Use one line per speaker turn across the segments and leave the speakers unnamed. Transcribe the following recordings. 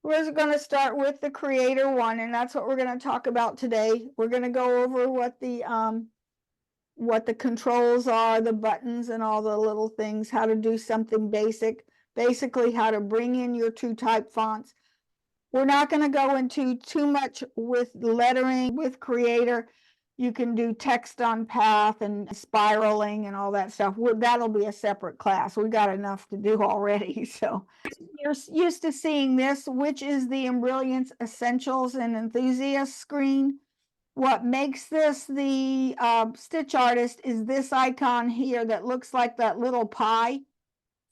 We're going to start with the creator one, and that's what we're going to talk about today. We're going to go over what the controls are, the buttons and all the little things, how to do something basic, basically how to bring in your TrueType fonts. We're not going to go into too much with lettering with creator. You can do text on path and spiraling and all that stuff. That'll be a separate class. We got enough to do already. So you're used to seeing this, which is the Embrilliance Essentials and Enthusiast screen. What makes this the Stitch Artist is this icon here that looks like that little pie,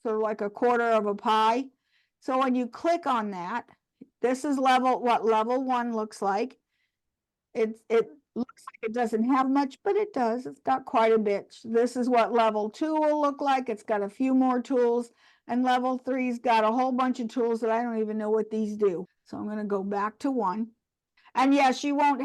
sort of like a quarter of a pie. So when you click on that, this is what level 1 looks like. It looks like it doesn't have much, but it does. It's got quite a bit. This is what level 2 will look like. It's got a few more tools, and level 3's got a whole bunch of tools that I don't even know what these do. So I'm going to go back to 1. And yes, you won't,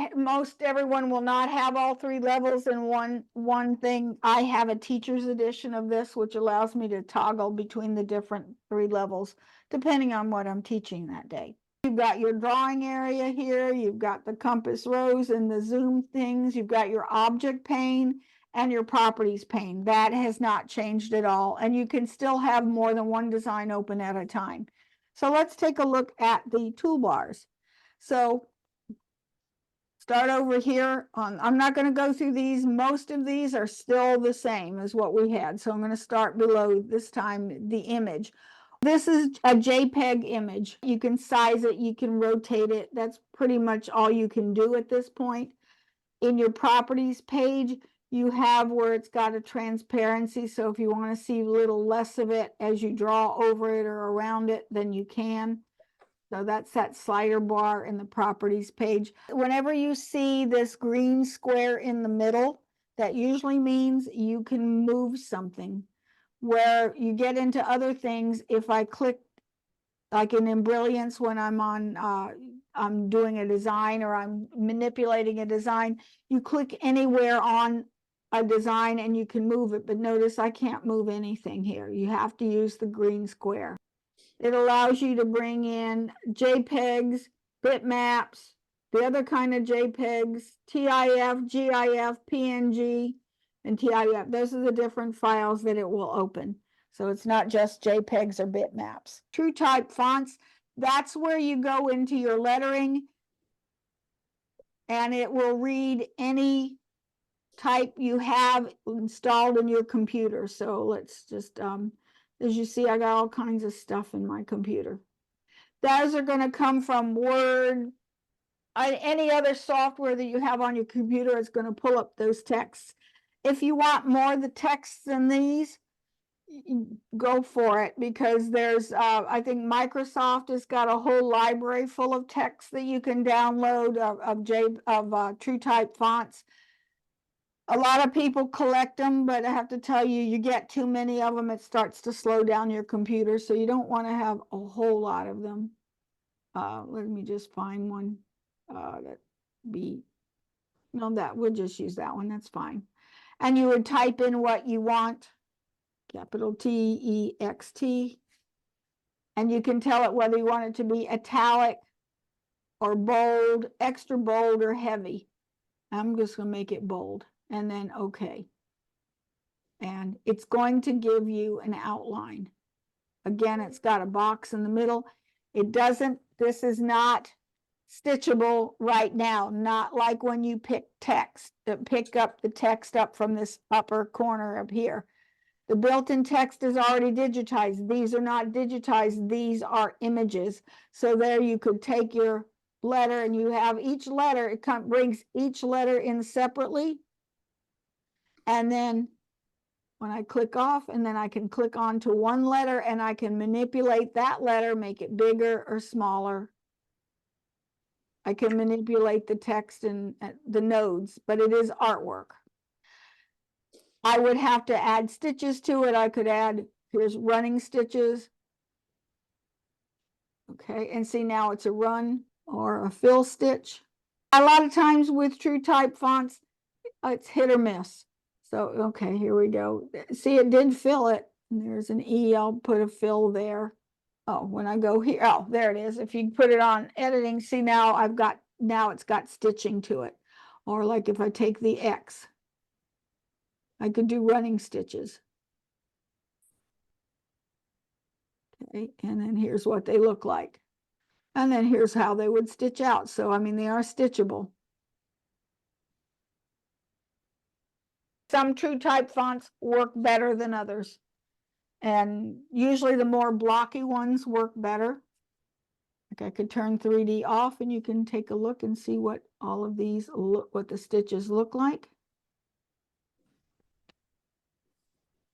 everyone will not have all 3 levels in one thing. I have a teacher's edition of this, which allows me to toggle between the different 3 levels, depending on what I'm teaching that day. You've got your drawing area here. You've got the compass rose and the zoom things. You've got your object pane and your properties pane. That has not changed at all. And you can still have more than one design open at a time. So let's take a look at the toolbars. So start over here I'm not going to go through these. Most of these are still the same as what we had. So I'm going to start below this time the image. This is a JPEG image. You can size it, you can rotate it. That's pretty much all you can do at this point. In your properties page, you have where it's got a transparency. So if you want to see a little less of it as you draw over it or around it, then you can. So that's that slider bar in the properties page. Whenever you see this green square in the middle, that usually means you can move something. Where you get into other things, if I click, like in Embrilliance, when I'm doing a design or I'm manipulating a design, you click anywhere on a design and you can move it. But notice I can't move anything here. You have to use the green square. It allows you to bring in JPEGs, bitmaps, the other kind of JPEGs, TIF, GIF, PNG, and TIF. Those are the different files that it will open. So it's not just JPEGs or bitmaps. TrueType fonts, that's where you go into your lettering, and it will read any type you have installed in your computer. So let's just, as you see, I got all kinds of stuff in my computer. Those are going to come from Word. Any other software that you have on your computer is going to pull up those texts. If you want more of the texts than these, go for it, because there's, I think Microsoft has got a whole library full of text that you can download of TrueType fonts. A lot of people collect them, but I have to tell you, you get too many of them, it starts to slow down your computer. So you don't want to have a whole lot of them. Let me just find one. We'll just use that one. That's fine. And you would type in what you want, capital TEXT, and you can tell it whether you want it to be italic or bold, extra bold, or heavy. I'm just going to make it bold. And then OK. And it's going to give you an outline. Again, it's got a box in the middle. This is not stitchable right now, not like when you pick up the text up from this upper corner up here. The built-in text is already digitized. These are not digitized. These are images. So there you could take your letter and you have each letter. It brings each letter in separately. And then when I click off, and then I can click on to one letter and I can manipulate that letter, make it bigger or smaller. I can manipulate the text and the nodes, but it is artwork. I would have to add stitches to it. I could add, here's running stitches. Okay, and see now it's a run or a fill stitch. A lot of times with TrueType fonts, it's hit or miss. So, okay, here we go. See, it did fill it. There's an E, I'll put a fill there. Oh, when I go here, oh, there it is. If you put it on editing, see now now it's got stitching to it. Or like if I take the X, I could do running stitches. Okay, and then here's what they look like. And then here's how they would stitch out. So, I mean, they are stitchable. Some true type fonts work better than others. And usually the more blocky ones work better. Like I could turn 3D off and you can take a look and see what all of these look, what the stitches look like.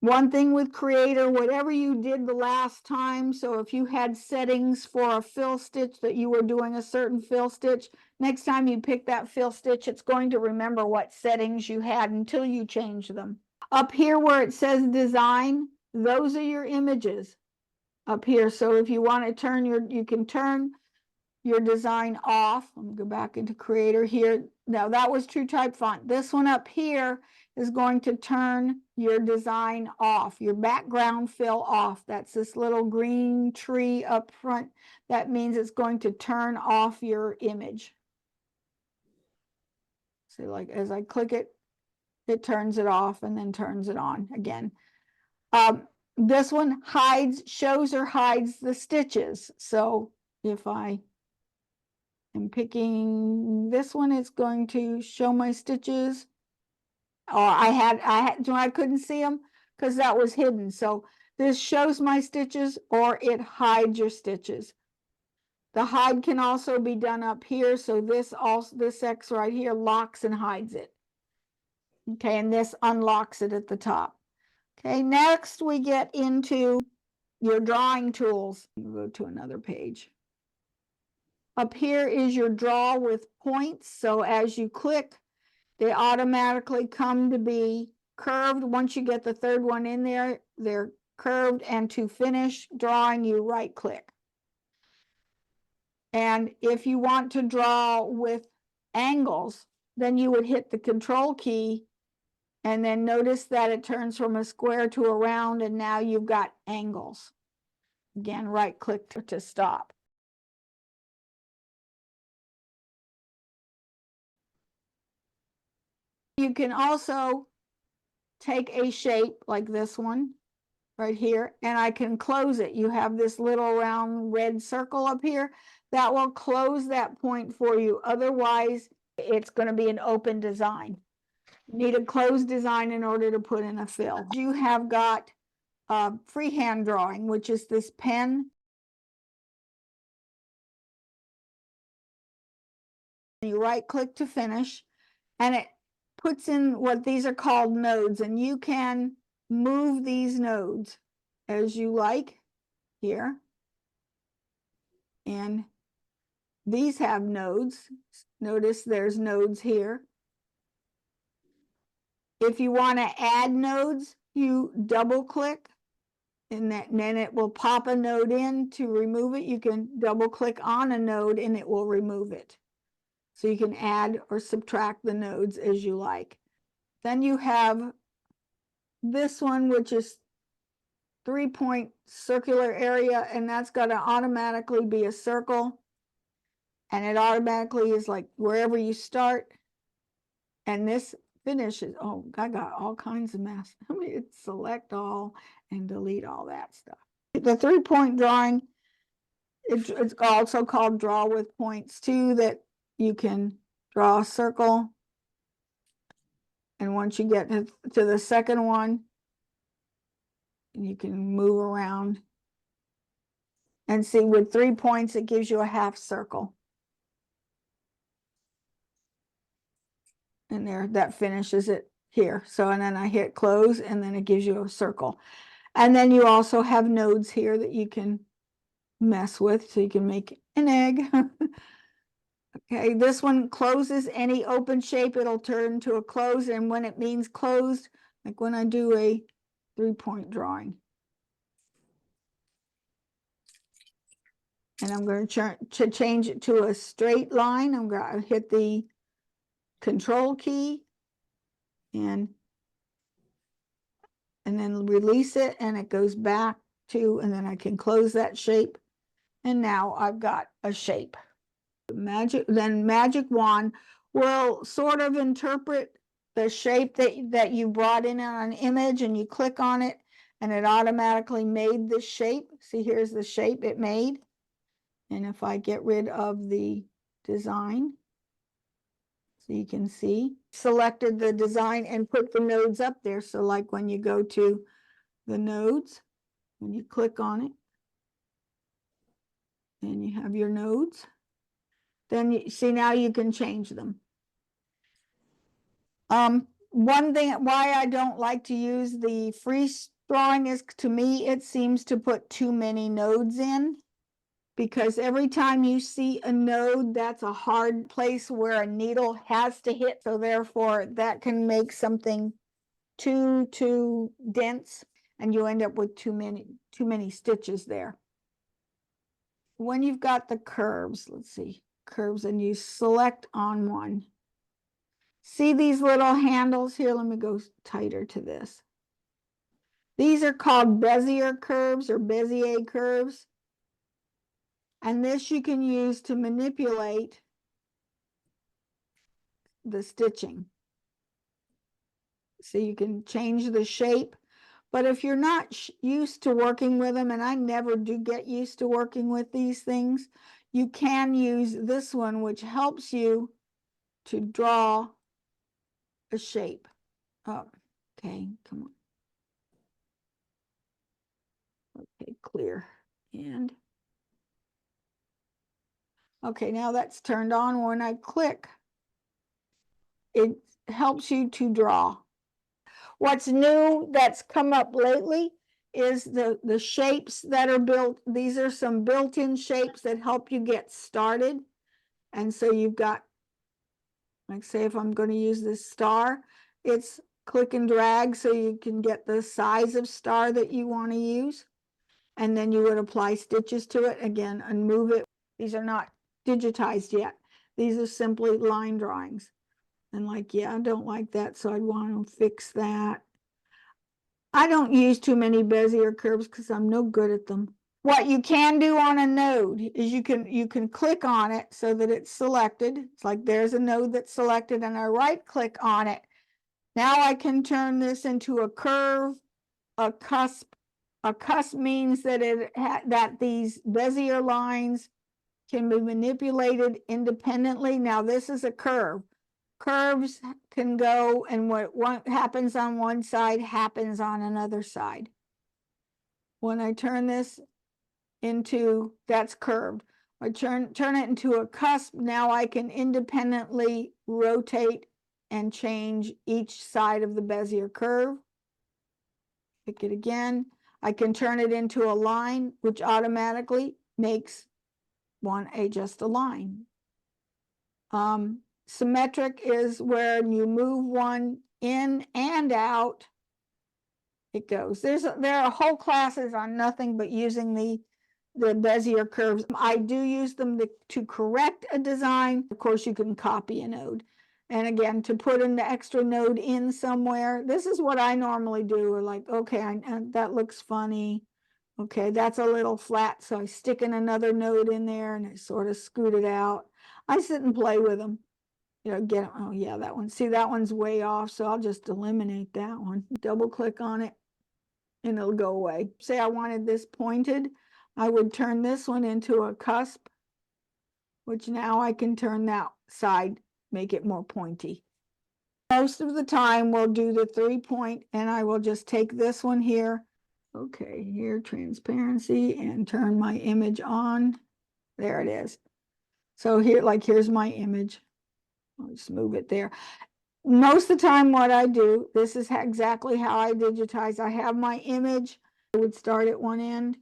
One thing with Creator, whatever you did the last time, so if you had settings for a fill stitch that you were doing a certain fill stitch, next time you pick that fill stitch, it's going to remember what settings you had until you change them. Up here where it says design, those are your images up here. So if you want to turn you can turn your design off. I'm gonna go back into Creator here. Now that was true type font. This one up here is going to turn your design off, your background fill off. That's this little green tree up front. That means it's going to turn off your image. So like as I click it, it turns it off and then turns it on again. This one shows or hides the stitches. So if I am picking this one, it's going to show my stitches. Or I couldn't see them because that was hidden. So this shows my stitches or it hides your stitches. The hide can also be done up here. So this X right here locks and hides it. Okay, and this unlocks it at the top. Okay, next we get into your drawing tools. We'll go to another page. Up here is your draw with points. So as you click, they automatically come to be curved. Once you get the third one in there, they're curved. And to finish drawing, you right click. And if you want to draw with angles, then you would hit the control key and then notice that it turns from a square to a round, and now you've got angles. Again, right click to stop. You can also take a shape like this one right here, and I can close it. You have this little round red circle up here that will close that point for you. Otherwise, it's going to be an open design. You need a closed design in order to put in a fill. You have got freehand drawing, which is this pen. You right click to finish, and it puts in what these are called nodes, and you can move these nodes as you like here. And these have nodes. Notice there's nodes here. If you want to add nodes, you double click and then it will pop a node in. To remove it, you can double click on a node and it will remove it. So you can add or subtract the nodes as you like. Then you have this one, which is 3-point circular area, and that's going to automatically be a circle. And it automatically is like wherever you start. And this finishes. Oh, I got all kinds of mess. I mean, it's select all and delete all that stuff. The 3-point drawing, it's also called draw with points too, that you can draw a circle. And once you get to the second one, you can move around. And see, with 3 points, it gives you a half circle. And there, that finishes it here. So, and then I hit close, and then it gives you a circle. And then you also have nodes here that you can mess with, so you can make an egg. Okay, this one closes any open shape, it'll turn to a close. And when it means closed, like when I do a 3-point drawing. And I'm going to change it to a straight line. I'm going to hit the control key and then release it, and it goes back 2, and then I can close that shape. And now I've got a shape. Magic Wand will sort of interpret the shape that you brought in on an image, and you click on it and it automatically made the shape. See, here's the shape it made. And if I get rid of the design, so you can see, selected the design and put the nodes up there. So like when you go to the nodes, when you click on it, and you have your nodes, then you see now you can change them. One thing why I don't like to use the free drawing is, to me, it seems to put too many nodes in, because every time you see a node, that's a hard place where a needle has to hit. So therefore that can make something too dense, and you end up with too many stitches there. When you've got the curves, let's see, curves, and you select on one. See these little handles here? Let me go tighter to this. These are called Bezier curves or Bezier curves. And this you can use to manipulate the stitching. So you can change the shape. But if you're not used to working with them, and I never do get used to working with these things, you can use this one, which helps you to draw a shape. Oh, okay, come on. Okay, clear. And okay, now that's turned on. When I click, it helps you to draw. What's new that's come up lately is the shapes that are built. These are some built-in shapes that help you get started. And so you've got, like, say if I'm going to use this star, it's click and drag so you can get the size of star that you want to use. And then you would apply stitches to it again and move it. These are not digitized yet. These are simply line drawings. And like, yeah, I don't like that, so I'd want to fix that. I don't use too many Bezier curves because I'm no good at them. What you can do on a node is you can click on it so that it's selected. It's like there's a node that's selected, and I right click on it. Now I can turn this into a curve, a cusp. A cusp means that that these Bezier lines can be manipulated independently. Now this is a curve. Curves can go, and what happens on one side happens on another side. When I turn this into, that's curved. I turn it into a cusp. Now I can independently rotate and change each side of the Bezier curve. Pick it again. I can turn it into a line, which automatically makes just a line. Symmetric is where you move one in and out, it goes. There are whole classes on nothing but using the Bezier curves. I do use them to correct a design. Of course, you can copy a node. And again, to put an extra node in somewhere, this is what I normally do. Or like, okay, that looks funny. Okay, that's a little flat, so I stick in another node in there and I sort of scoot it out. I sit and play with them. You know, get, oh yeah, that one. See, that one's way off, so I'll just eliminate that one. Double click on it and it'll go away. Say I wanted this pointed, I would turn this one into a cusp, which now I can turn that side, make it more pointy. Most of the time we'll do the 3-point, and I will just take this one here. Okay, here, transparency, and turn my image on. There it is. So here, like, here's my image. I'll just move it there. Most of the time what I do, this is exactly how I digitize. I have my image. I would start at one end,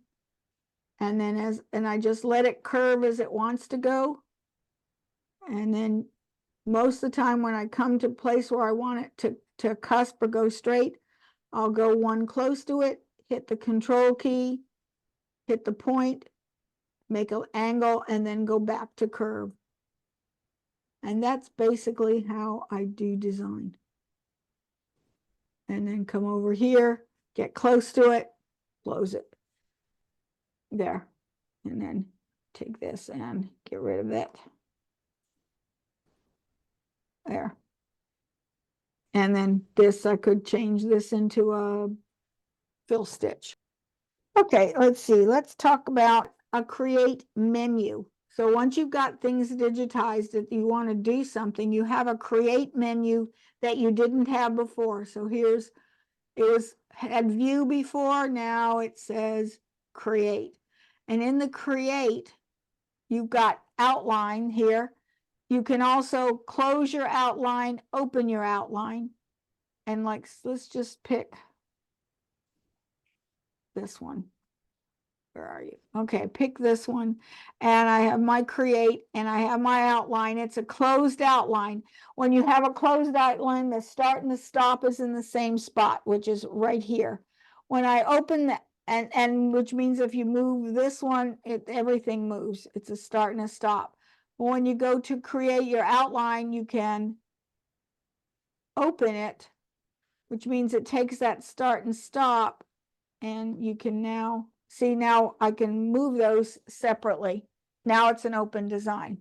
and then I just let it curve as it wants to go. And then most of the time when I come to a place where I want it to cusp or go straight, I'll go one close to it, hit the control key, hit the point, make an angle, and then go back to curve. And that's basically how I do design. And then come over here, get close to it, close it. there. And then take this and get rid of it. There. And then this, I could change this into a fill stitch. Okay, let's see. Let's talk about a create menu. So once you've got things digitized that you want to do something, you have a create menu that you didn't have before. So here's, had view before, now it says create. And in the create, you've got outline here. You can also close your outline, open your outline. And like, let's just pick this one. Where are you? Okay, pick this one. And I have my create and I have my outline. It's a closed outline. When you have a closed outline, the start and the stop is in the same spot, which is right here. When I open that, and which means if you move this one, everything moves. It's a start and a stop. When you go to create your outline, you can open it, which means it takes that start and stop, and you can now see, now I can move those separately. Now it's an open design.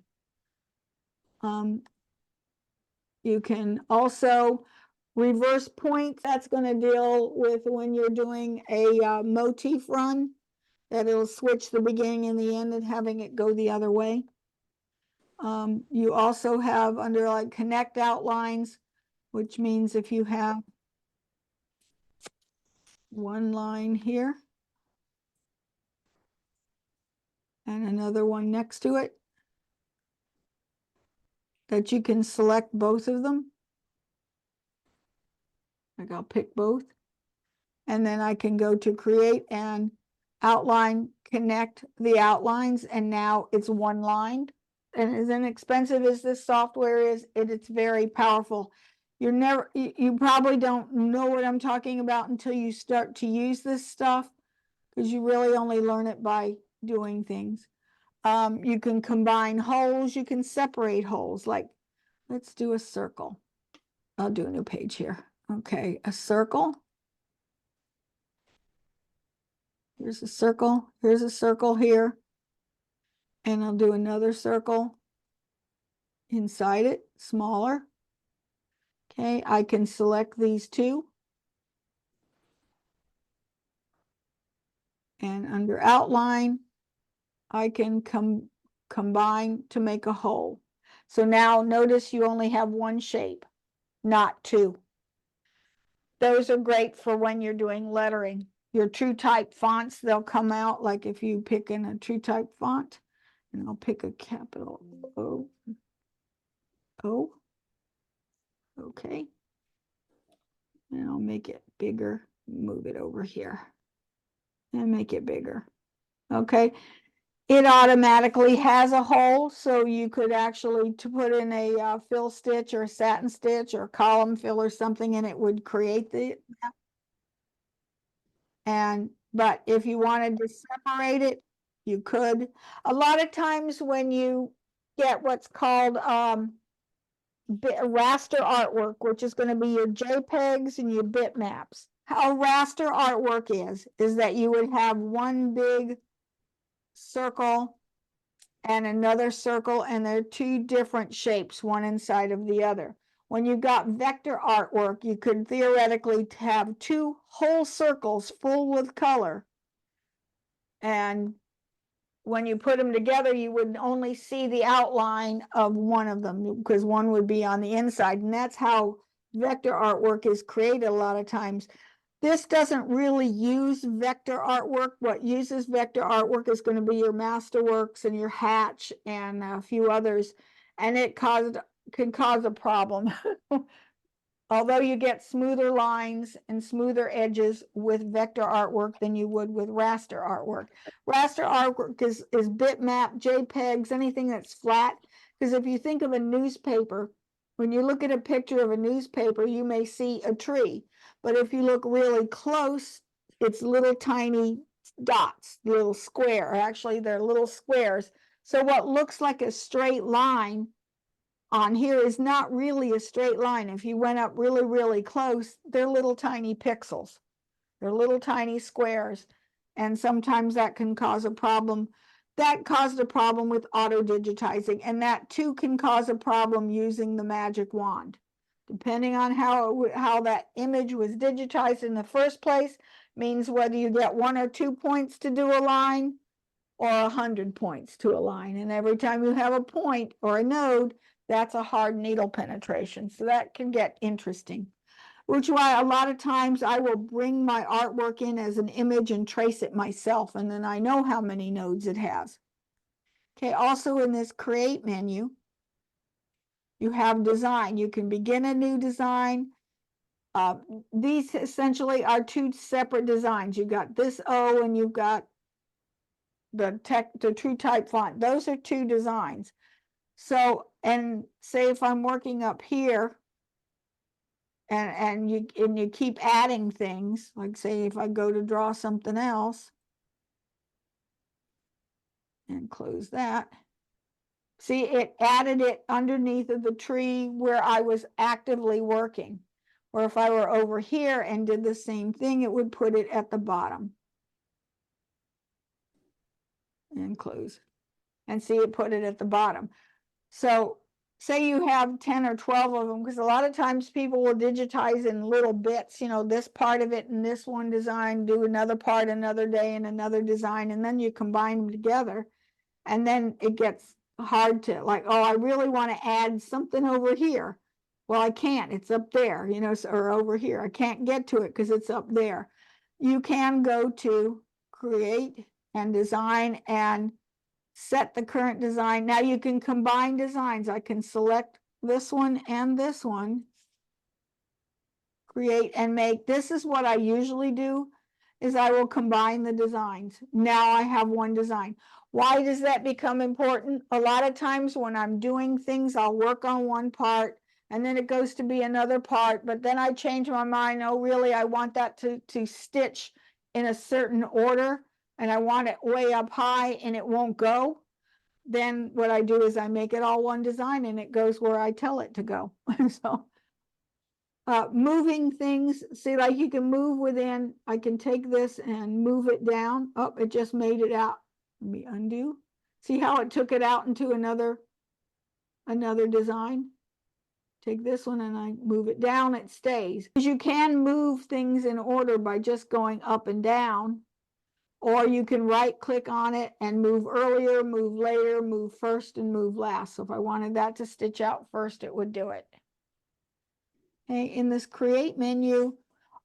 You can also reverse point. That's going to deal with when you're doing a motif run, that it'll switch the beginning and the end and having it go the other way. You also have under like connect outlines, which means if you have one line here and another one next to it, that you can select both of them. Like I'll pick both. And then I can go to create and outline, connect the outlines, and now it's one line. And as inexpensive as this software is, it's very powerful. You probably don't know what I'm talking about until you start to use this stuff, because you really only learn it by doing things. You can combine holes, you can separate holes. Like, let's do a circle. I'll do a new page here. Okay, a circle. Here's a circle. Here's a circle here. And I'll do another circle inside it, smaller. Okay, I can select these two. And under outline, I can combine to make a whole. So now notice you only have one shape, not two. Those are great for when you're doing lettering. Your true type fonts, they'll come out like if you pick in a true type font, and I'll pick a capital O. Okay. And I'll make it bigger, move it over here and make it bigger. Okay. It automatically has a hole, so you could actually to put in a fill stitch or a satin stitch or column fill or something, and it would create the. But if you wanted to separate it, you could. A lot of times when you get what's called raster artwork, which is going to be your JPEGs and your bitmaps. How raster artwork is that you would have one big circle and another circle, and they're two different shapes, one inside of the other. When you got vector artwork, you could theoretically have two whole circles full with color. And when you put them together, you would only see the outline of one of them, because one would be on the inside. And that's how vector artwork is created a lot of times. This doesn't really use vector artwork. What uses vector artwork is going to be your Masterworks and your Hatch and a few others. And it can cause a problem. Although you get smoother lines and smoother edges with vector artwork than you would with raster artwork. Raster artwork is bitmap, JPEGs, anything that's flat. Because if you think of a newspaper, when you look at a picture of a newspaper, you may see a tree. But if you look really close, it's little tiny dots, little square. Actually, they're little squares. So what looks like a straight line on here is not really a straight line. If you went up really, really close, they're little tiny pixels. They're little tiny squares. and sometimes that can cause a problem. That caused a problem with auto digitizing, and that too can cause a problem using the magic wand. Depending on how that image was digitized in the first place, means whether you get 1 or 2 points to do a line or 100 points to a line. And every time you have a point or a node, that's a hard needle penetration. So that can get interesting, which is why a lot of times I will bring my artwork in as an image and trace it myself, and then I know how many nodes it has. Okay, also in this create menu, you have design. You can begin a new design. These essentially are 2 separate designs. You've got this O and you've got the true type font. Those are 2 designs. So, and say if I'm working up here and you keep adding things, like say if I go to draw something else and close that, see, it added it underneath of the tree where I was actively working. Or if I were over here and did the same thing, it would put it at the bottom. And close. And see, it put it at the bottom. So say you have 10 or 12 of them, because a lot of times people will digitize in little bits, you know, this part of it in this one design, do another part another day in another design, and then you combine them together. And then it gets hard to, like, oh, I really want to add something over here. Well, I can't, it's up there, you know, or over here. I can't get to it because it's up there. You can go to create and design and set the current design. Now you can combine designs. I can select this one and this one, create and make. This is what I usually do, is I will combine the designs. Now I have one design. Why does that become important? A lot of times when I'm doing things, I'll work on one part and then it goes to be another part, but then I change my mind. Oh, really, I want that to stitch in a certain order and I want it way up high and it won't go. Then what I do is I make it all one design and it goes where I tell it to go. So moving things, see, like you can move within, I can take this and move it down. Oh, it just made it out. Let me undo. See how it took it out into another design? Take this one and I move it down, it stays. Because you can move things in order by just going up and down, or you can right click on it and move earlier, move later, move first, and move last. So if I wanted that to stitch out first, it would do it. Okay, in this create menu,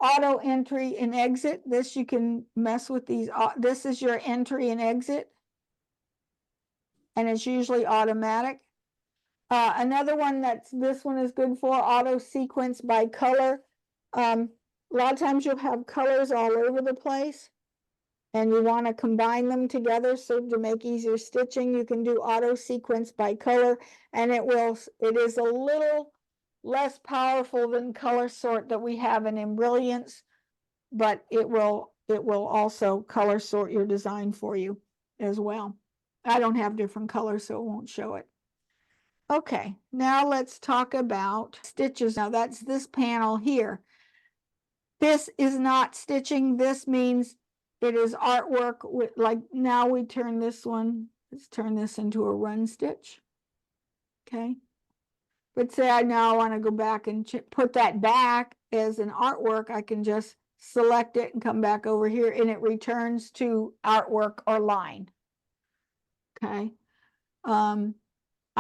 auto entry and exit, this you can mess with these. This is your entry and exit, and it's usually automatic. Another one this one is good for, auto sequence by color. A lot of times you'll have colors all over the place and you want to combine them together, so to make easier stitching, you can do auto sequence by color, and it is a little less powerful than color sort that we have in Embrilliance, but it will also color sort your design for you as well. I don't have different colors, so it won't show it. Okay, now let's talk about stitches. Now that's this panel here. This is not stitching. This means it is artwork with, like, now we turn this one, let's turn this into a run stitch. Okay. But say I now want to go back and put that back as an artwork, I can just select it and come back over here and it returns to artwork or line. Okay.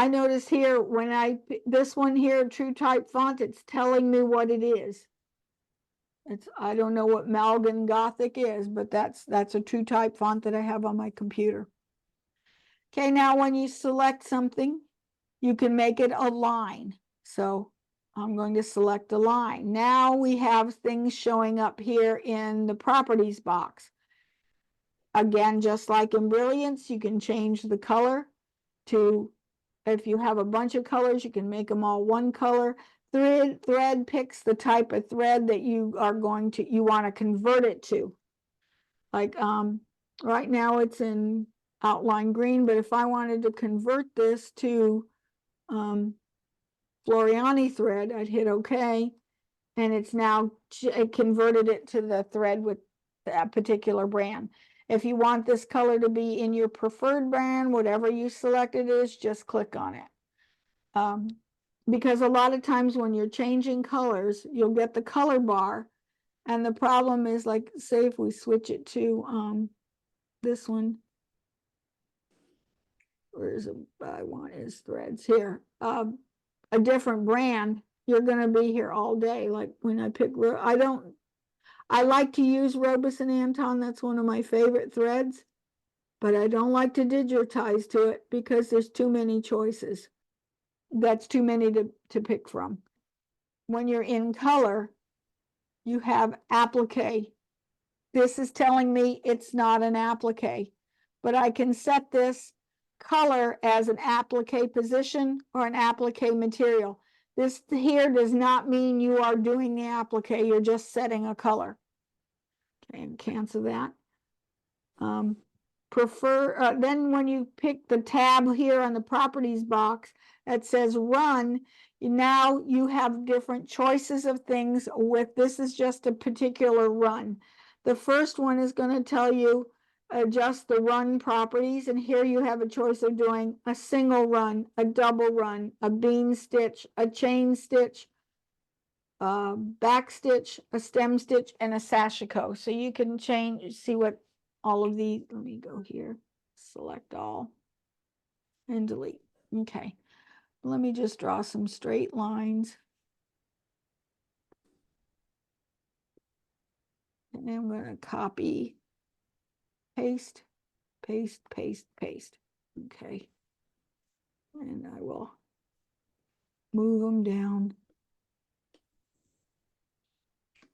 I notice here when this one here, true type font, it's telling me what it is. I don't know what Malgan Gothic is, but that's a true type font that I have on my computer. Okay, now when you select something, you can make it a line. So I'm going to select a line. Now we have things showing up here in the properties box. Again, just like in Embrilliance, you can change the color to, if you have a bunch of colors, you can make them all one color. Thread picks the type of thread that you want to convert it to. Like right now it's in outline green, but if I wanted to convert this to Floriani thread, I'd hit OK, and it converted it to the thread with that particular brand. If you want this color to be in your preferred brand, whatever you selected is, just click on it. Because a lot of times when you're changing colors, you'll get the color bar. And the problem is, like, say if we switch it to this one, where's I want his threads here, a different brand, you're going to be here all day. Like when I pick, I like to use Robison Anton. That's one of my favorite threads, but I don't like to digitize to it because there's too many choices. That's too many to pick from. When you're in color, you have applique. This is telling me it's not an applique, but I can set this color as an applique position or an applique material. This here does not mean you are doing the applique, you're just setting a color. Okay, and cancel that. Then when you pick the tab here on the properties box that says run, now you have different choices of things with, this is just a particular run. The first one is going to tell you adjust the run properties, and here you have a choice of doing a single run, a double run, a bean stitch, a chain stitch, back stitch, a stem stitch, and a sashiko. So you can change, see what all of these, let me go here, select all and delete. Okay, let me just draw some straight lines. And then I'm going to copy, paste, paste, paste, paste. Okay. And I will move them down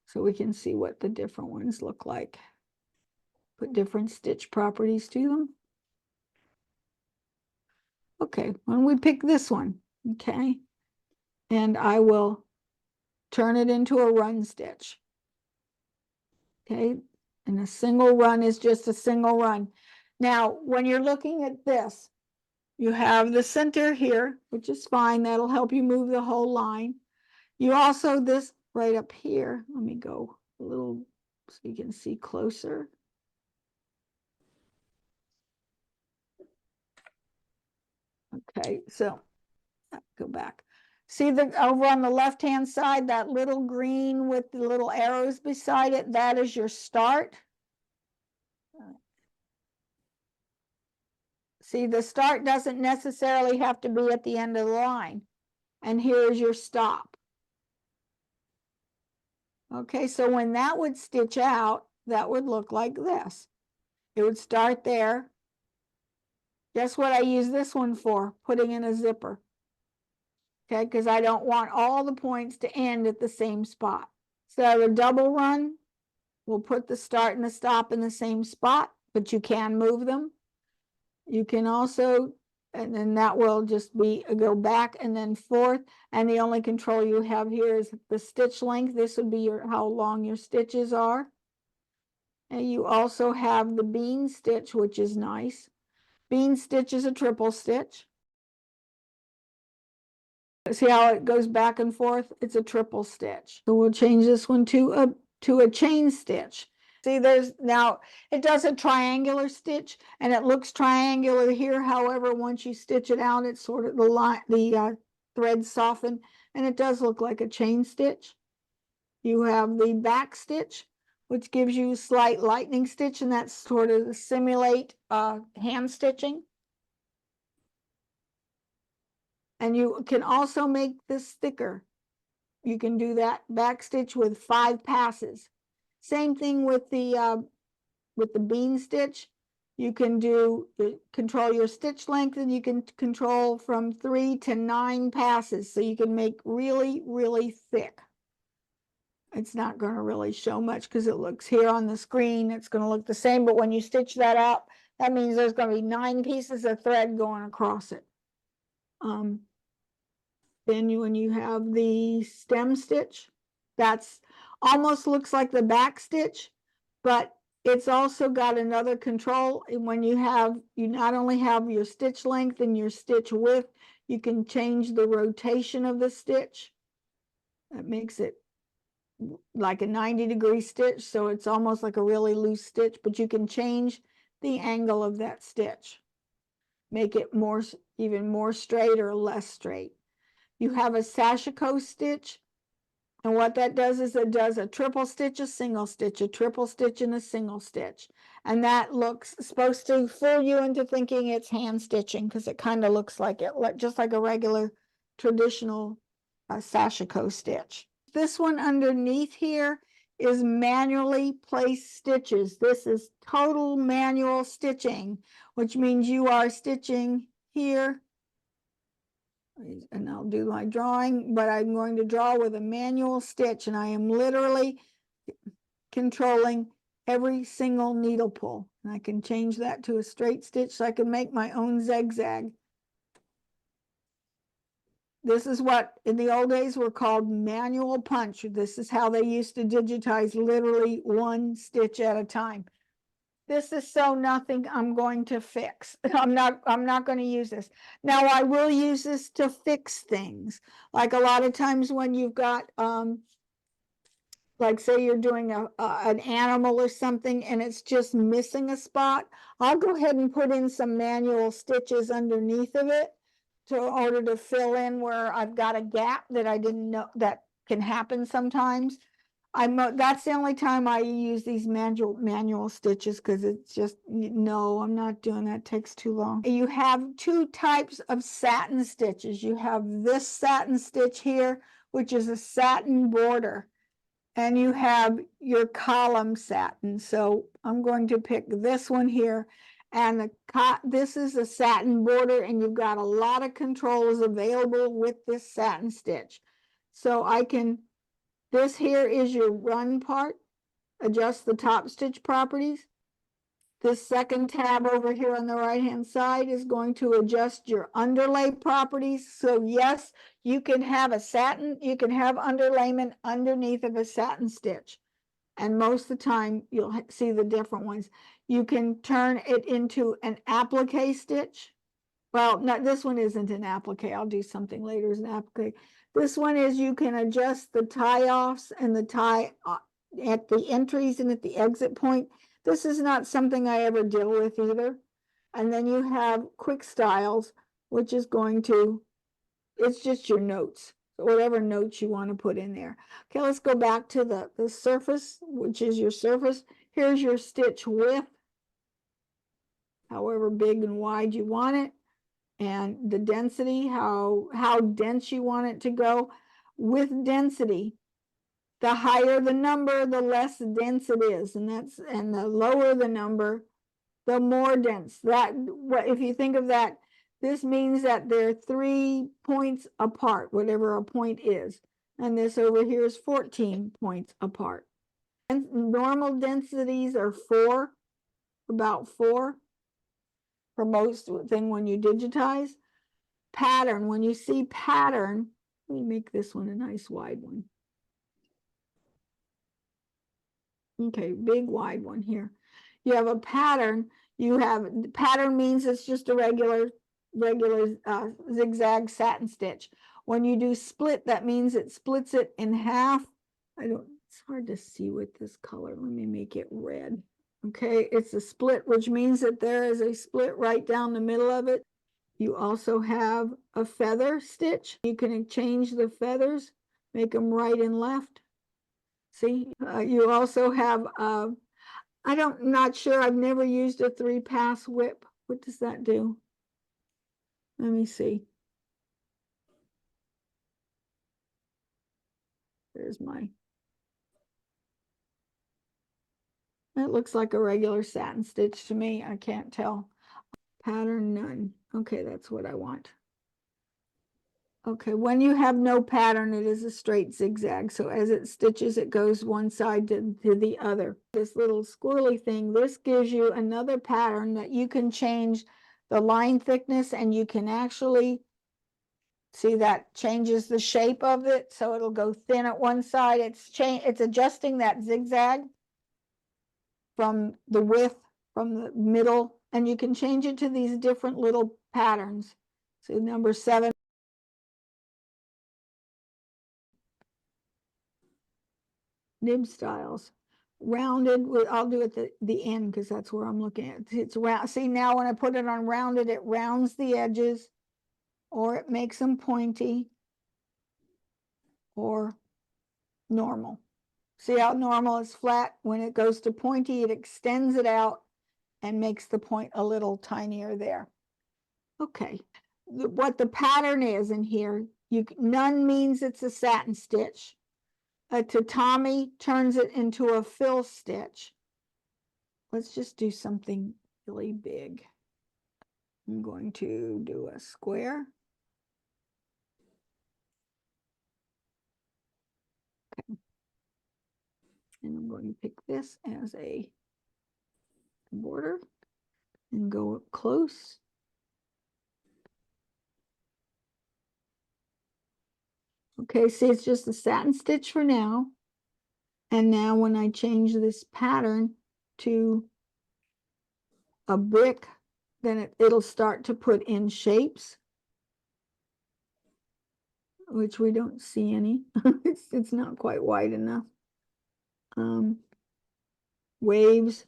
so we can see what the different ones look like. Put different stitch properties to them. Okay, when we pick this one, okay, and I will turn it into a run stitch. Okay, and a single run is just a single run. Now, when you're looking at this, you have the center here, which is fine. That'll help you move the whole line. You also, this right up here, let me go a little so you can see closer. Okay, so go back. See over on the left-hand side, that little green with the little arrows beside it, that is your start. See, the start doesn't necessarily have to be at the end of the line. And here's your stop. Okay, so when that would stitch out, that would look like this. It would start there. Guess what I use this one for? Putting in a zipper. Okay, because I don't want all the points to end at the same spot. So a double run, we'll put the start and the stop in the same spot, but you can move them. You can also, and then that will just be a go back and then forth. And the only control you have here is the stitch length. This would be your how long your stitches are. And you also have the bean stitch, which is nice. Bean stitch is a triple stitch. See how it goes back and forth? It's a triple stitch. So we'll change this one to a chain stitch. See, there's now, it does a triangular stitch and it looks triangular here. However, once you stitch it out, it's sort of the threads soften and it does look like a chain stitch. You have the back stitch, which gives you a slight lightning stitch, and that's sort of to simulate hand stitching. And you can also make this thicker. You can do that back stitch with 5 passes. Same thing with the bean stitch. You can control your stitch length, and you can control from 3 to 9 passes. So you can make really, really thick. It's not going to really show much because it looks here on the screen. It's going to look the same, but when you stitch that out, that means there's going to be 9 pieces of thread going across it. Then when you have the stem stitch, that's almost looks like the back stitch, but it's also got another control. And when you not only have your stitch length and your stitch width, you can change the rotation of the stitch. That makes it like a 90-degree stitch, so it's almost like a really loose stitch, but you can change the angle of that stitch, make it more, even more straight or less straight. You have a sashiko stitch, and what that does is it does a triple stitch, a single stitch, a triple stitch, and a single stitch. And that looks supposed to fool you into thinking it's hand stitching, because it kind of looks like it, just like a regular traditional sashiko stitch. This one underneath here is manually placed stitches. This is total manual stitching, which means you are stitching here, and I'll do my drawing, but I'm going to draw with a manual stitch, and I am literally controlling every single needle pull. And I can change that to a straight stitch so I can make my own zigzag. This is what in the old days were called manual punch. This is how they used to digitize, literally one stitch at a time. This is so nothing I'm going to fix. I'm not going to use this. Now I will use this to fix things. Like a lot of times when you've got like say you're doing an animal or something and it's just missing a spot, I'll go ahead and put in some manual stitches underneath of it in order to fill in where I've got a gap that I didn't know that can happen sometimes. That's the only time I use these manual stitches, because it's just, no, I'm not doing that. It takes too long. You have two types of satin stitches. You have this satin stitch here, which is a satin border, and you have your column satin. So I'm going to pick this one here, and this is a satin border, and you've got a lot of controls available with this satin stitch. So I can, this here is your run part. Adjust the top stitch properties. This second tab over here on the right-hand side is going to adjust your underlay properties. So yes, you can have a satin, you can have underlayment underneath of a satin stitch. And most of the time you'll see the different ones. You can turn it into an applique stitch. Well, no, this one isn't an applique. I'll do something later as an applique. This one is you can adjust the tie-offs and the tie at the entries and at the exit point. This is not something I ever deal with either. And then you have quick styles, which is going to, it's just your notes, whatever notes you want to put in there. Okay, let's go back to the surface, which is your surface. Here's your stitch width, however big and wide you want it. And the density, how dense you want it to go. With density, the higher the number, the less dense it is, and the lower the number, the more dense. That, if you think of that, this means that they're 3 points apart, whatever a point is, and this over here is 14 points apart. And normal densities are 4, about 4 for most thing when you digitize. Pattern, when you see pattern, let me make this one a nice wide one. Okay, big wide one here. You have a pattern. You have, pattern means it's just a regular zigzag satin stitch. When you do split, that means it splits it in half. It's hard to see with this color. Let me make it red. Okay, it's a split, which means that there is a split right down the middle of it. You also have a feather stitch. You can change the feathers, make them right and left. See, you also have, not sure, I've never used a 3-pass whip. What does that do? Let me see. There's my, it looks like a regular satin stitch to me. I can't tell. Pattern none. Okay, that's what I want. Okay, when you have no pattern, it is a straight zigzag. So as it stitches, it goes one side to the other. This little squirrely thing, this gives you another pattern that you can change the line thickness, and you can actually see that changes the shape of it. So it'll go thin at one side. It's adjusting that zigzag from the width, from the middle, and you can change it to these different little patterns. So number 7. nib styles. Rounded, I'll do it at the end because that's where I'm looking at. It's round. See, now when I put it on rounded, it rounds the edges, or it makes them pointy, or normal. See how normal is flat? When it goes to pointy, it extends it out and makes the point a little tinier there. Okay, what the pattern is in here, none means it's a satin stitch. A tatami turns it into a fill stitch. Let's just do something really big. I'm going to do a square. Okay. And I'm going to pick this as a border and go up close. Okay, see, it's just a satin stitch for now. And now when I change this pattern to a brick, then it'll start to put in shapes, which we don't see any. It's not quite wide enough. Waves,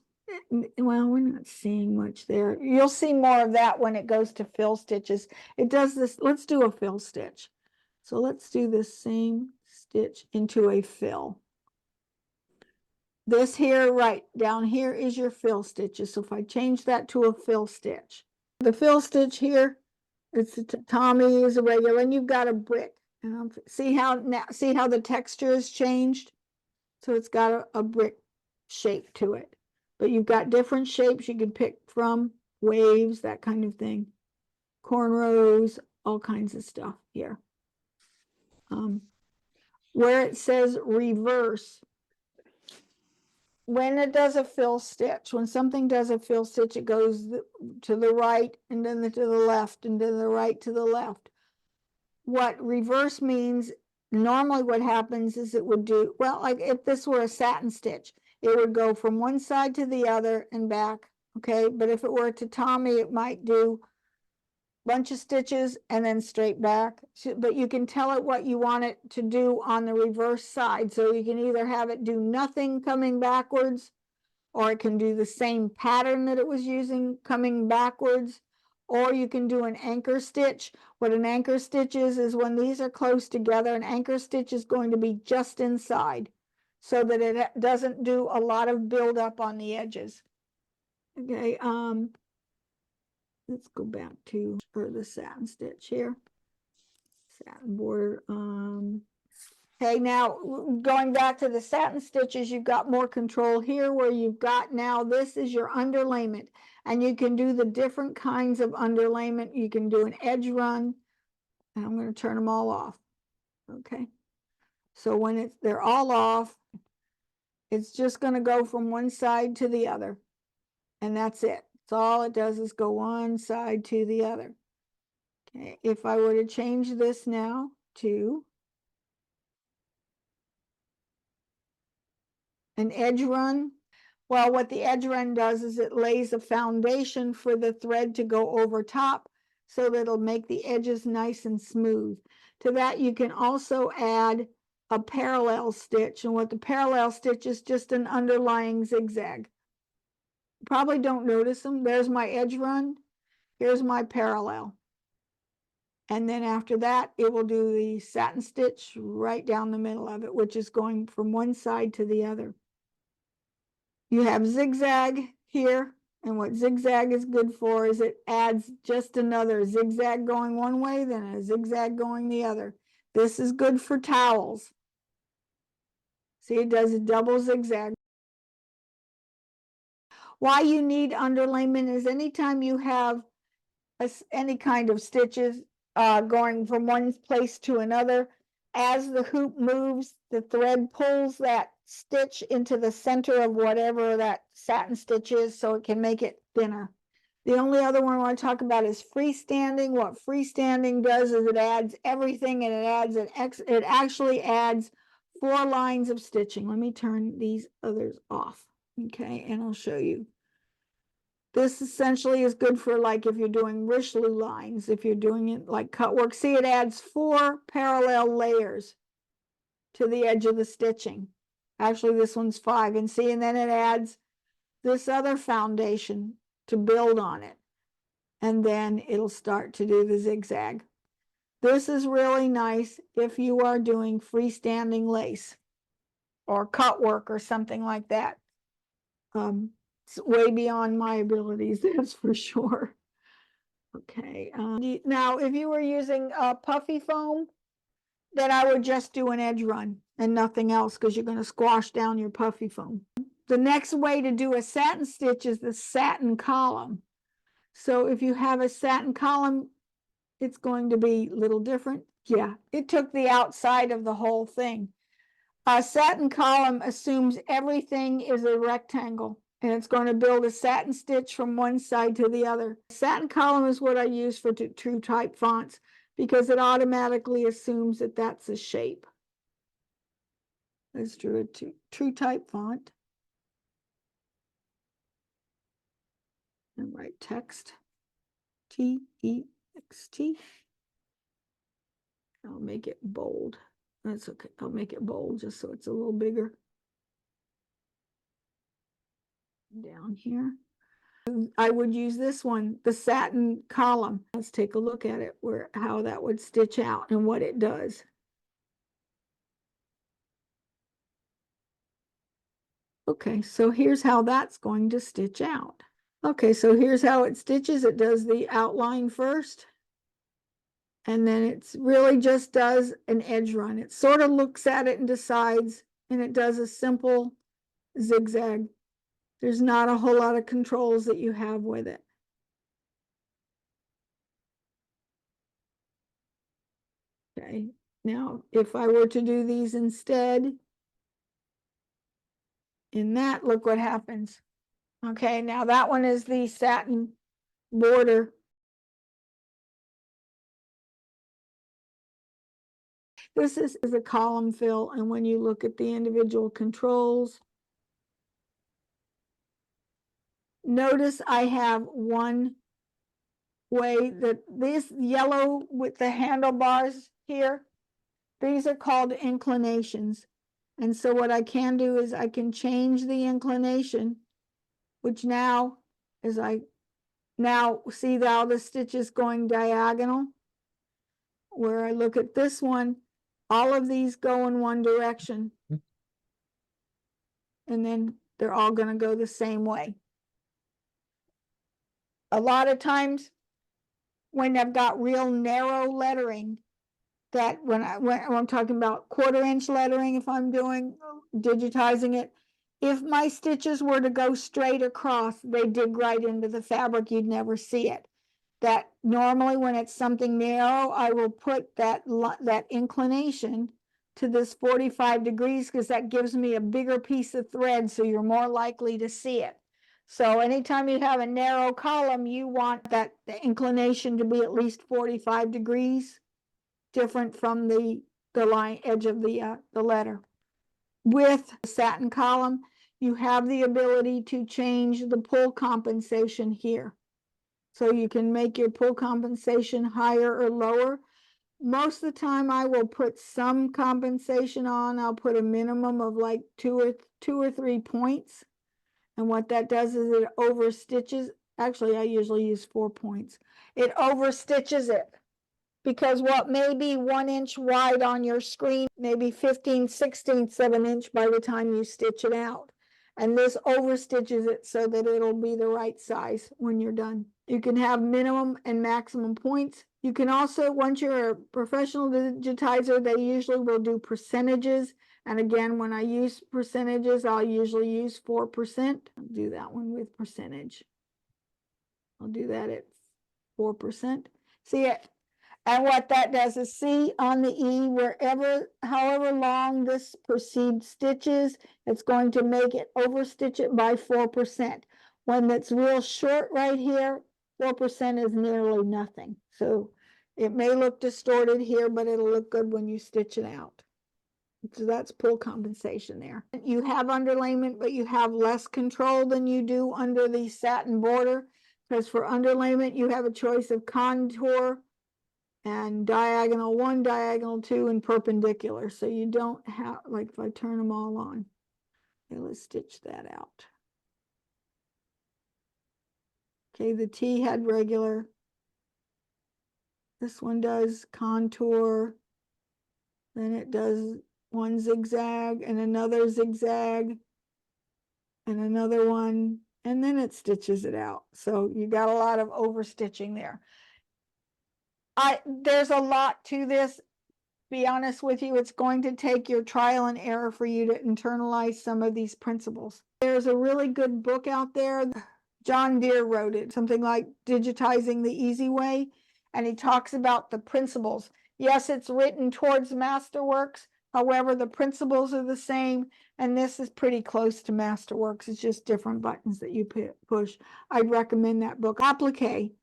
well, we're not seeing much there. You'll see more of that when it goes to fill stitches. It does this. Let's do a fill stitch. So let's do this same stitch into a fill. This here, right down here, is your fill stitches. So if I change that to a fill stitch, the fill stitch here, it's a tatami is a regular, and you've got a brick. And see how the texture has changed. So it's got a brick shape to it, but you've got different shapes you can pick from, waves, that kind of thing, cornrows, all kinds of stuff here. Where it says reverse, when it does a fill stitch, when something does a fill stitch, it goes to the right and then to the left and then the right to the left. What reverse means, normally what happens is it would do, well, like if this were a satin stitch, it would go from one side to the other and back, okay? But if it were a tatami, it might do a bunch of stitches and then straight back. But you can tell it what you want it to do on the reverse side. So you can either have it do nothing coming backwards, or it can do the same pattern that it was using coming backwards, or you can do an anchor stitch. What an anchor stitch is when these are close together, an anchor stitch is going to be just inside so that it doesn't do a lot of buildup on the edges. Okay, let's go back to the satin stitch here. Satin border. Okay, now going back to the satin stitches, you've got more control here where you've got now this is your underlayment, and you can do the different kinds of underlayment. You can do an edge run, and I'm going to turn them all off. Okay, so when they're all off, it's just going to go from one side to the other, and that's it. So all it does is go one side to the other. Okay, if I were to change this now to an edge run, well, what the edge run does is it lays a foundation for the thread to go over top so that it'll make the edges nice and smooth. To that, you can also add a parallel stitch, and what the parallel stitch is just an underlying zigzag. Probably don't notice them. There's my edge run. Here's my parallel. And then after that, it will do the satin stitch right down the middle of it, which is going from one side to the other. You have zigzag here, and what zigzag is good for is it adds just another zigzag going one way, then a zigzag going the other. This is good for towels. See, it does a double zigzag. Why you need underlayment is anytime you have any kind of stitches going from one place to another, as the hoop moves, the thread pulls that stitch into the center of whatever that satin stitch is, so it can make it thinner. The only other one I want to talk about is freestanding. What freestanding does is it adds everything, and it actually adds 4 lines of stitching. Let me turn these others off, okay, and I'll show you. This essentially is good for, like, if you're doing Richelieu lines, if you're doing it like cut work. See, it adds 4 parallel layers to the edge of the stitching. Actually, this one's 5. And see, and then it adds this other foundation to build on it. And then it'll start to do the zigzag. This is really nice if you are doing freestanding lace or cut work or something like that. It's way beyond my abilities, that's for sure. Okay, now if you were using puffy foam, then I would just do an edge run and nothing else, because you're going to squash down your puffy foam. The next way to do a satin stitch is the satin column. So if you have a satin column, it's going to be a little different. Yeah, it took the outside of the whole thing. A satin column assumes everything is a rectangle, and it's going to build a satin stitch from one side to the other. Satin column is what I use for true type fonts, because it automatically assumes that that's a shape. Let's do a true type font. And write text, T-E-X-T. I'll make it bold. That's okay. I'll make it bold just so it's a little bigger. Down here. I would use this one, the satin column. Let's take a look at it, how that would stitch out and what it does. Okay, so here's how that's going to stitch out. Okay, so here's how it stitches. It does the outline first, and then it really just does an edge run. It sort of looks at it and decides, and it does a simple zigzag. There's not a whole lot of controls that you have with it. Okay, now if I were to do these instead, in that, look what happens. Okay, now that one is the satin border. This is a column fill, and when you look at the individual controls, notice I have one way that this yellow with the handlebars here, these are called inclinations. And so what I can do is I can change the inclination, which now, as I now see how the stitch is going diagonal, where I look at this one, all of these go in one direction. And then they're all going to go the same way. A lot of times when I've got real narrow lettering, that when I'm talking about 1/4 inch lettering, if I'm doing digitizing it, if my stitches were to go straight across, they dig right into the fabric, you'd never see it. That normally when it's something narrow, I will put that inclination to this 45 degrees, because that gives me a bigger piece of thread, so you're more likely to see it. So anytime you have a narrow column, you want the inclination to be at least 45 degrees, different from the line edge of the letter. With the satin column, you have the ability to change the pull compensation here. So you can make your pull compensation higher or lower. Most of the time I will put some compensation on. I'll put a minimum of like two or three points. And what that does is it overstitches. Actually, I usually use 4 points. It overstitches it, because what may be 1 inch wide on your screen, maybe 15/16 of an inch by the time you stitch it out. And this overstitches it so that it'll be the right size when you're done. You can have minimum and maximum points. You can also, once you're a professional digitizer, they usually will do percentages. And again, when I use percentages, I'll usually use 4%. I'll do that one with percentage. I'll do that at 4%. See it? And what that does is, see on the E, however long this precedes stitches, it's going to make it overstitch it by 4%. When it's real short right here, 4% is nearly nothing. So it may look distorted here, but it'll look good when you stitch it out. So that's pull compensation there. You have underlayment, but you have less control than you do under the satin border, because for underlayment, you have a choice of contour and diagonal 1, diagonal 2, and perpendicular. So you don't have, like if I turn them all on, Okay, let's stitch that out. Okay, the T had regular. This one does contour. Then it does one zigzag and another zigzag and another one, and then it stitches it out. So you got a lot of overstitching there. There's a lot to this. Be honest with you, it's going to take your trial and error for you to internalize some of these principles. There's a really good book out there. John Deere wrote it, something like Digitizing the Easy Way, and he talks about the principles. Yes, it's written towards Masterworks. However, the principles are the same, and this is pretty close to Masterworks. It's just different buttons that you push. I'd recommend that book. Applique.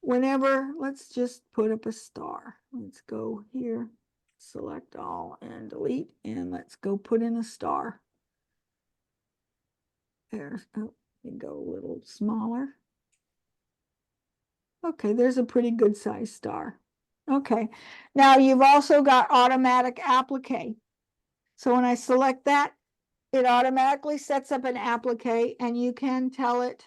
Whenever, let's just put up a star. Let's go here, select all and delete, and let's go put in a star. There, oh, go a little smaller. Okay, there's a pretty good size star. Okay, now you've also got automatic applique. So when I select that, it automatically sets up an applique, and you can tell it,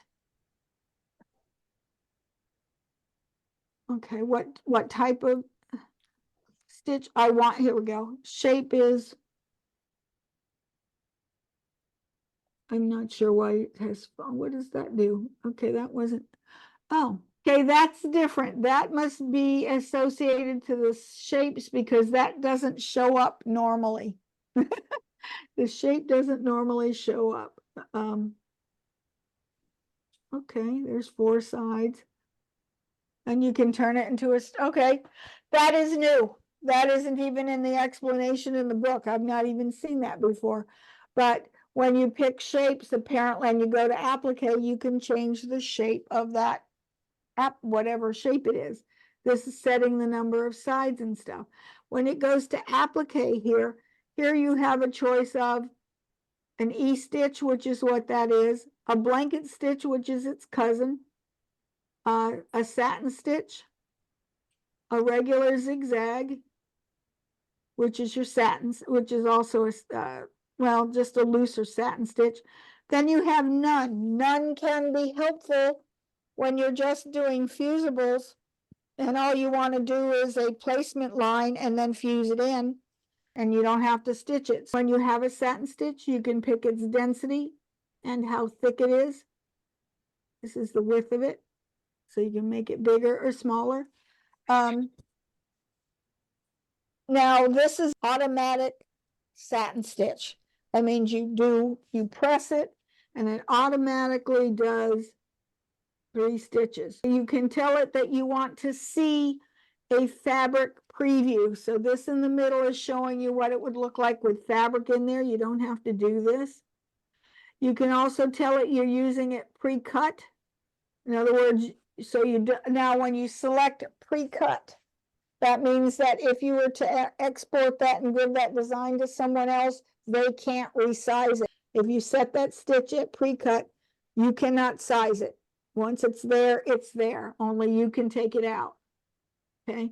okay, what type of stitch I want. Here we go. Shape is, I'm not sure why it has, what does that do? Okay, that wasn't, oh, okay, that's different. That must be associated to the shapes because that doesn't show up normally. The shape doesn't normally show up. Okay, there's 4 sides. And you can turn it into a, okay, that is new. That isn't even in the explanation in the book. I've not even seen that before. But when you pick shapes, apparently, and you go to applique, you can change the shape of that whatever shape it is. This is setting the number of sides and stuff. When it goes to applique here you have a choice of an E-stitch, which is what that is, a blanket stitch, which is its cousin, a satin stitch, a regular zigzag, which is your satins, which is also a, well, just a looser satin stitch. Then you have none. None can be helpful when you're just doing fusibles and all you want to do is a placement line and then fuse it in, and you don't have to stitch it. When you have a satin stitch, you can pick its density and how thick it is. This is the width of it, so you can make it bigger or smaller. Now this is automatic satin stitch. That means you press it and it automatically does 3 stitches. You can tell it that you want to see a fabric preview. So this in the middle is showing you what it would look like with fabric in there. You don't have to do this. You can also tell it you're using it pre-cut. In other words, so now when you select pre-cut, that means that if you were to export that and give that design to someone else, they can't resize it. If you set that stitch at pre-cut, you cannot size it. Once it's there, it's there. Only you can take it out. Okay.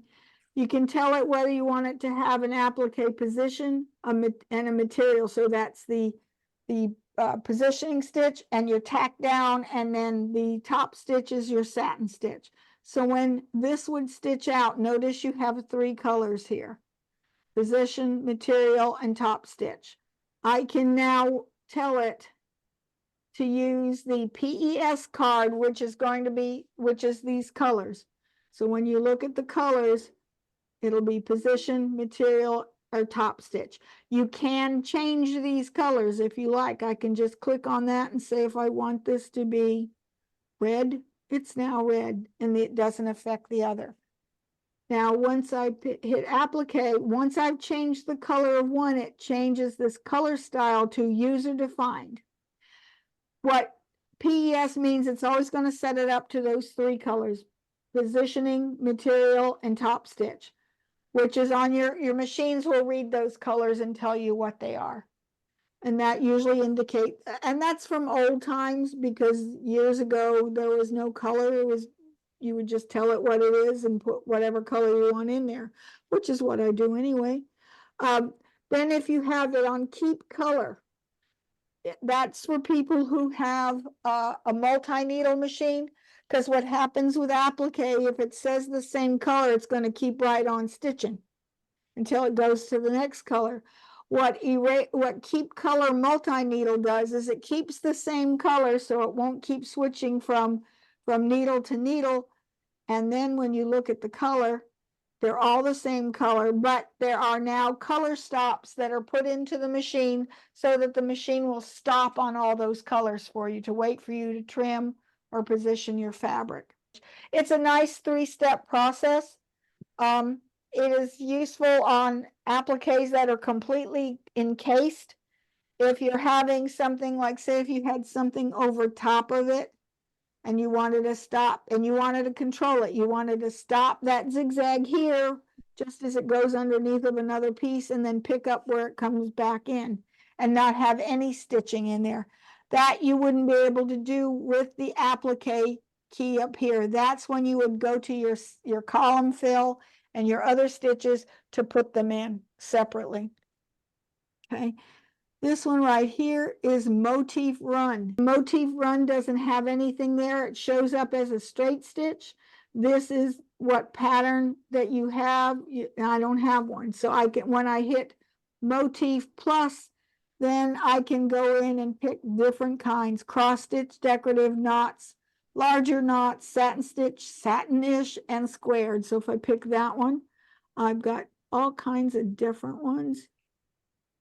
You can tell it whether you want it to have an applique position and a material. So that's the positioning stitch and your tack down, and then the top stitch is your satin stitch. So when this would stitch out, notice you have 3 colors here: position, material, and top stitch. I can now tell it to use the PES card, which is these colors. So when you look at the colors, it'll be position, material, or top stitch. You can change these colors if you like. I can just click on that and say if I want this to be red, it's now red, and it doesn't affect the other. Now, once I hit applique, once I've changed the color of one, it changes this color style to user defined. What PES means, it's always going to set it up to those 3 colors: positioning, material, and top stitch, which is on your machines will read those colors and tell you what they are. And that usually indicates, and that's from old times, because years ago there was no color. It was, you would just tell it what it is and put whatever color you want in there, which is what I do anyway. Then if you have it on keep color, that's for people who have a multi-needle machine, because what happens with applique, if it says the same color, it's going to keep right on stitching until it goes to the next color. What keep color multi-needle does is it keeps the same color, so it won't keep switching from needle to needle. And then when you look at the color, they're all the same color, but there are now color stops that are put into the machine so that the machine will stop on all those colors for you to wait for you to trim or position your fabric. It's a nice 3-step process. It is useful on appliques that are completely encased. If you're having something like, say, if you had something over top of it and you wanted to stop and you wanted to control it, you wanted to stop that zigzag here just as it goes underneath of another piece and then pick up where it comes back in and not have any stitching in there. That you wouldn't be able to do with the applique key up here. That's when you would go to your column fill and your other stitches to put them in separately. Okay. This one right here is Motif Run. Motif Run doesn't have anything there. It shows up as a straight stitch. This is what pattern that you have. I don't have one. So I can, when I hit Motif Plus, then I can go in and pick different kinds: cross stitch, decorative, knots, larger knots, satin stitch, satin-ish, and squared. So if I pick that one, I've got all kinds of different ones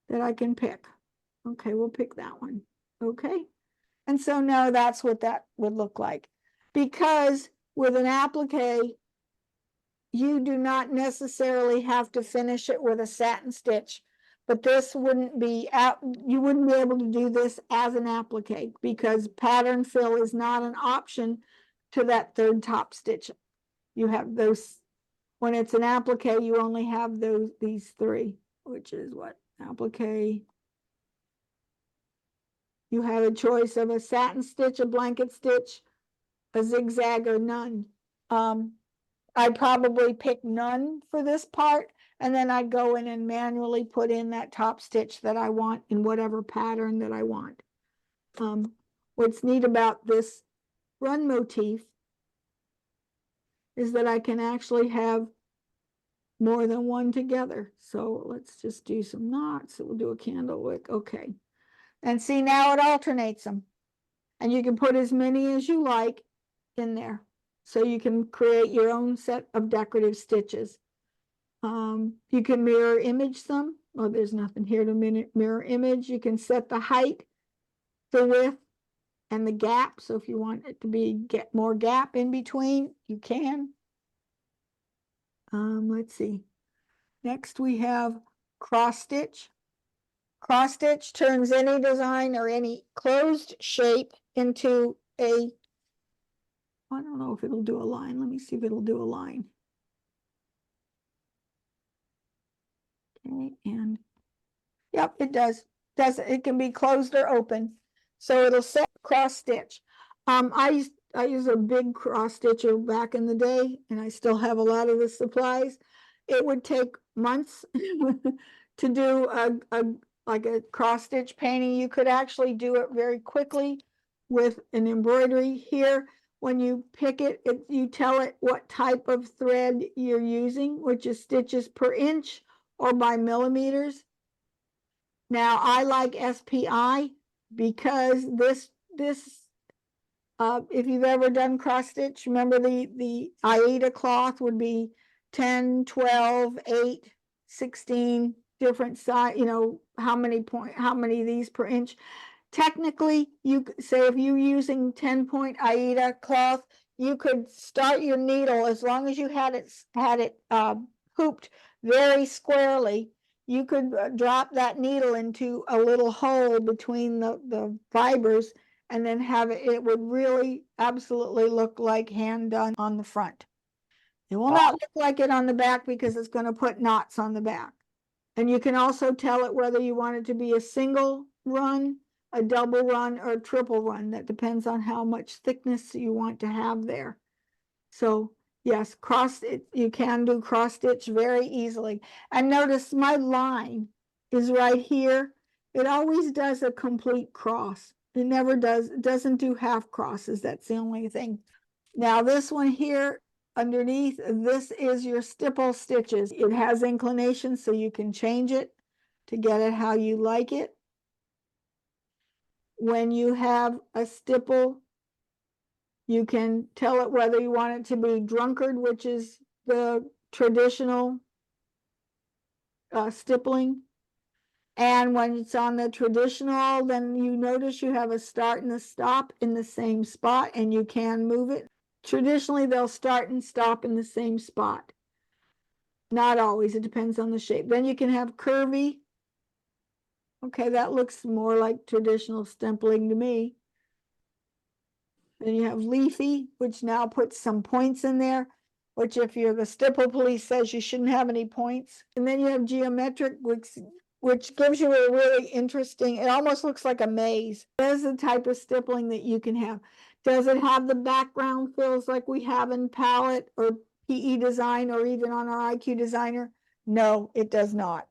that I can pick. Okay, we'll pick that one. Okay. And so now that's what that would look like. Because with an applique, you do not necessarily have to finish it with a satin stitch, but this wouldn't be out, you wouldn't be able to do this as an applique because pattern fill is not an option to that third top stitch. You have those, when it's an applique, you only have these 3, which is what? Applique. You have a choice of a satin stitch, a blanket stitch, a zigzag, or none. I'd probably pick none for this part, and then I'd go in and manually put in that top stitch that I want in whatever pattern that I want. What's neat about this run motif is that I can actually have more than one together. So let's just do some knots. We'll do a candle wick. Okay. And see, now it alternates them. And you can put as many as you like in there. So you can create your own set of decorative stitches. You can mirror image them. Well, there's nothing here to mirror image. You can set the height, the width, and the gap. So if you want it to get more gap in between, you can. Let's see. Next we have cross stitch. Cross stitch turns any design or any closed shape into a, I don't know if it'll do a line. Let me see if it'll do a line. Okay, and yep, it does. It can be closed or open. So it'll set cross stitch. I used a big cross stitcher back in the day, and I still have a lot of the supplies. It would take months to do like a cross stitch painting. You could actually do it very quickly with an embroidery here. When you pick it, you tell it what type of thread you're using, which is stitches per inch or by millimeters. Now I like SPI because this if you've ever done cross stitch, remember the Aida cloth would be 10, 12, 8, 16 different size, you know, how many of these per inch. Technically, you say if you're using 10-point Aida cloth, you could start your needle as long as you had it hooped very squarely. You could drop that needle into a little hole between the fibers and then have it would really absolutely look like hand done on the front. It will not look like it on the back because it's going to put knots on the back. And you can also tell it whether you want it to be a single run, a double run, or a triple run. That depends on how much thickness you want to have there. So yes, you can do cross stitch very easily. And notice my line is right here. It always does a complete cross. It never doesn't do half crosses. That's the only thing. Now this one here underneath, this is your stipple stitches. It has inclination, so you can change it to get it how you like it. When you have a stipple, you can tell it whether you want it to be drunkard, which is the traditional stippling. And when it's on the traditional, then you notice you have a start and a stop in the same spot, and you can move it. Traditionally, they'll start and stop in the same spot. Not always, it depends on the shape. Then you can have curvy. Okay, that looks more like traditional stippling to me. Then you have leafy, which now puts some points in there, which if you're the stipple police says you shouldn't have any points. And then you have geometric, which gives you a really interesting, it almost looks like a maze. There's the type of stippling that you can have. Does it have the background fills like we have in palette or PE design or even on our IQ designer? No, it does not.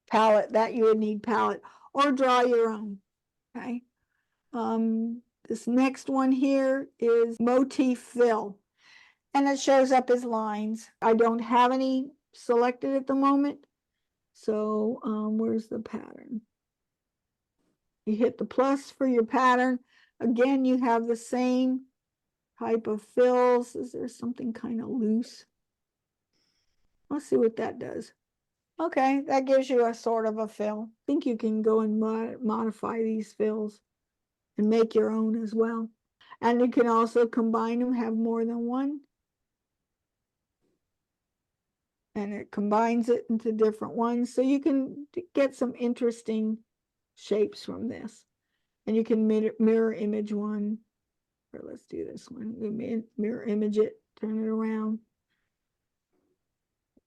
Palette, that you would need palette or draw your own. Okay. This next one here is Motif fill, and it shows up as lines. I don't have any selected at the moment. So where's the pattern? You hit the plus for your pattern. Again, you have the same type of fills. Is there something kind of loose? Let's see what that does. Okay, that gives you a sort of a fill. I think you can go and modify these fills and make your own as well. And you can also combine them, have more than one. And it combines it into different ones. So you can get some interesting shapes from this. And you can mirror image one. Or let's do this one. Mirror image it, turn it around.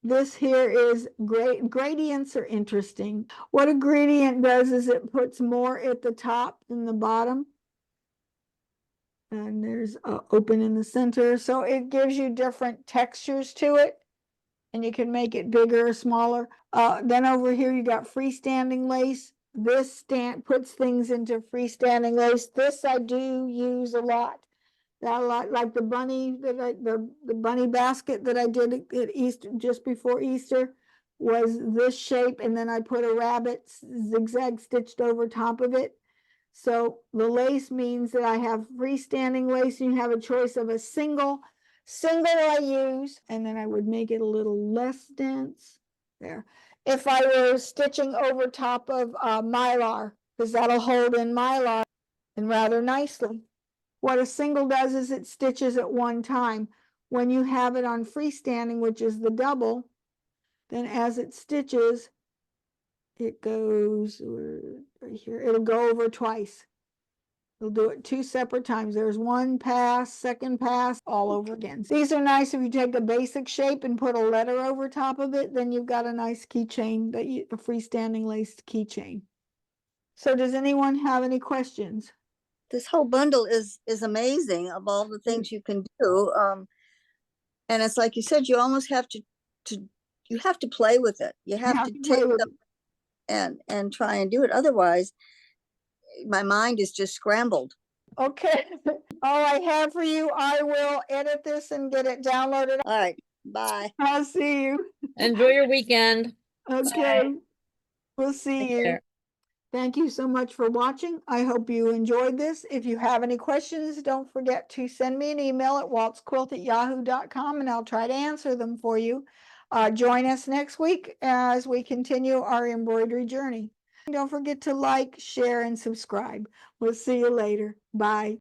This here is great. Gradients are interesting. What a gradient does is it puts more at the top than the bottom. And there's open in the center. So it gives you different textures to it. And you can make it bigger or smaller. Then over here you got freestanding lace. This puts things into freestanding lace. This I do use a lot. Like the bunny the bunny basket that I did at Easter, just before Easter, was this shape, and then I put a rabbit zigzag stitched over top of it. So the lace means that I have freestanding lace, and you have a choice of a single I use, and then I would make it a little less dense there. If I were stitching over top of mylar, because that'll hold in mylar and rather nicely. What a single does is it stitches at one time. When you have it on freestanding, which is the double, then as it stitches, it goes right here. It'll go over twice. It'll do it 2 separate times. There's one pass, second pass, all over again. These are nice if you take a basic shape and put a letter over top of it, then you've got a nice keychain, a freestanding laced keychain. So does anyone have any questions?
This whole bundle is amazing of all the things you can do. And it's like you said, you almost have to you have to play with it. You have to take it and try and do it. Otherwise, my mind is just scrambled.
Okay. All I have for you, I will edit this and get it downloaded.
All right. Bye.
I'll see you.
Enjoy your weekend.
Okay.
Bye.
We'll see
Take
you.
care.
Thank you so much for watching. I hope you enjoyed this. If you have any questions, don't forget to send me an email at waltzquilt@yahoo.com, and I'll try to answer them for you. Join us next week as we continue our embroidery journey. Don't forget to like, share, and subscribe. We'll see you later. Bye.